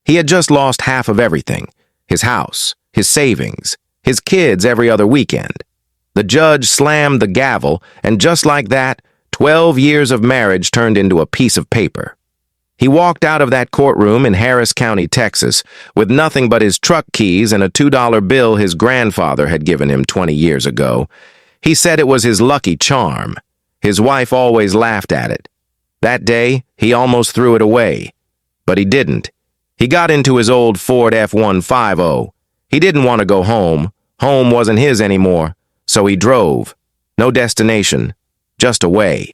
He had just lost half of everything: his house, his savings, his kids every other weekend. The judge slammed the gavel, and just like that, 12 years of marriage turned into a piece of paper. He walked out of that courtroom in Harris County, Texas, with nothing but his truck keys and a $2 bill his grandfather had given him 20 years ago. He said it was his lucky charm. His wife always laughed at it. That day, he almost threw it away. But he didn't. He got into his old Ford F-150. He didn't want to go home. Home wasn't his anymore. So he drove. No destination. Just away.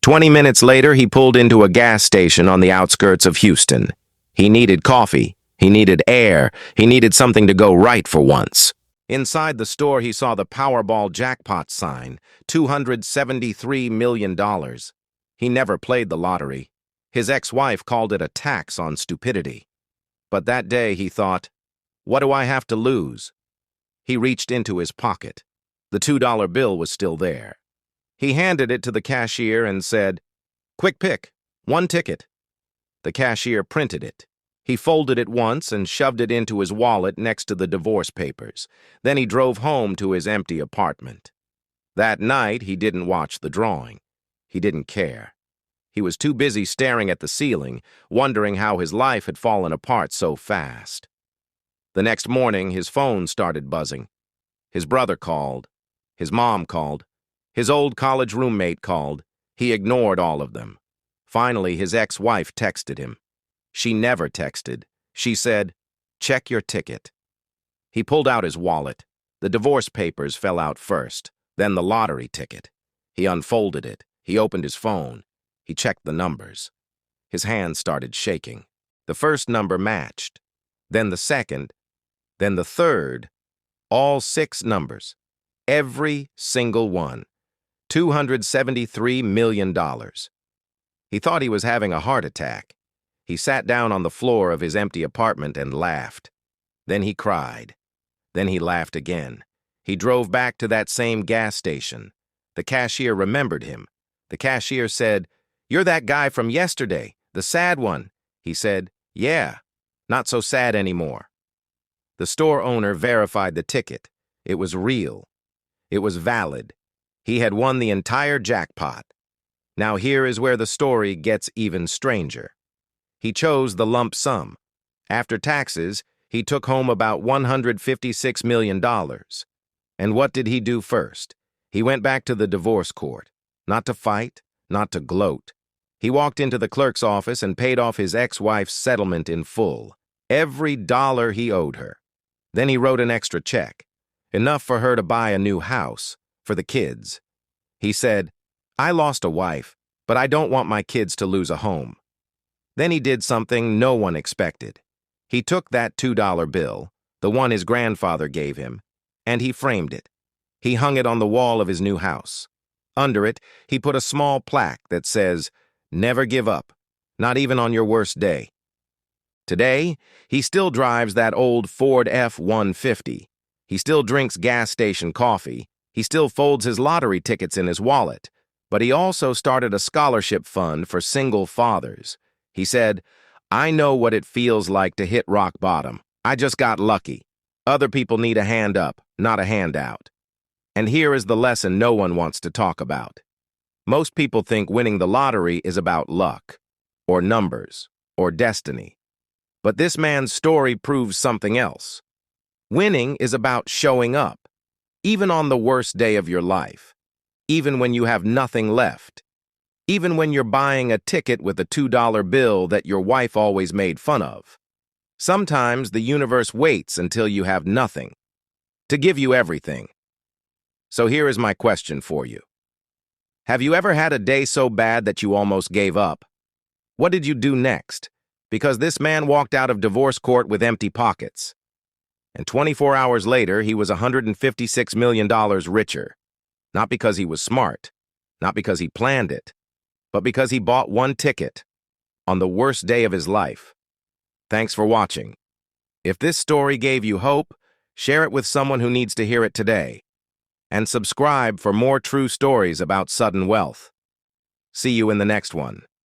20 minutes later, he pulled into a gas station on the outskirts of Houston. He needed coffee. He needed air. He needed something to go right for once. Inside the store, he saw the Powerball jackpot sign, $273 million. He never played the lottery. His ex-wife called it a tax on stupidity. But that day, he thought, what do I have to lose? He reached into his pocket. The $2 bill was still there. He handed it to the cashier and said, "Quick pick, one ticket." The cashier printed it. He folded it once and shoved it into his wallet next to the divorce papers. Then he drove home to his empty apartment. That night, he didn't watch the drawing. He didn't care. He was too busy staring at the ceiling, wondering how his life had fallen apart so fast. The next morning, his phone started buzzing. His brother called. His mom called. His old college roommate called. He ignored all of them. Finally, his ex-wife texted him. She never texted. She said, "Check your ticket." He pulled out his wallet. The divorce papers fell out first, then the lottery ticket. He unfolded it. He opened his phone. He checked the numbers. His hands started shaking. The first number matched. Then the second. Then the third. All 6 numbers. Every single one. $273 million. He thought he was having a heart attack. He sat down on the floor of his empty apartment and laughed. Then he cried. Then he laughed again. He drove back to that same gas station. The cashier remembered him. The cashier said, "You're that guy from yesterday, the sad one." He said, "Yeah, not so sad anymore." The store owner verified the ticket. It was real. It was valid. He had won the entire jackpot. Now here is where the story gets even stranger. He chose the lump sum. After taxes, he took home about $156 million. And what did he do first? He went back to the divorce court. Not to fight, not to gloat. He walked into the clerk's office and paid off his ex-wife's settlement in full. Every dollar he owed her. Then he wrote an extra check. Enough for her to buy a new house. For the kids. He said, "I lost a wife, but I don't want my kids to lose a home." Then he did something no one expected. He took that $2 bill, the one his grandfather gave him, and he framed it. He hung it on the wall of his new house. Under it, he put a small plaque that says, "Never give up, not even on your worst day." Today, he still drives that old Ford F-150. He still drinks gas station coffee. He still folds his lottery tickets in his wallet. But he also started a scholarship fund for single fathers. He said, "I know what it feels like to hit rock bottom. I just got lucky. Other people need a hand up, not a handout." And here is the lesson no one wants to talk about. Most people think winning the lottery is about luck, or numbers, or destiny. But this man's story proves something else. Winning is about showing up, even on the worst day of your life, even when you have nothing left, even when you're buying a ticket with a $2 bill that your wife always made fun of. Sometimes the universe waits until you have nothing to give you everything. So here is my question for you. Have you ever had a day so bad that you almost gave up? What did you do next? Because this man walked out of divorce court with empty pockets. And 24 hours later, he was $156 million richer. Not because he was smart, not because he planned it, but because he bought one ticket on the worst day of his life. Thanks for watching. If this story gave you hope, share it with someone who needs to hear it today. And subscribe for more true stories about sudden wealth. See you in the next one.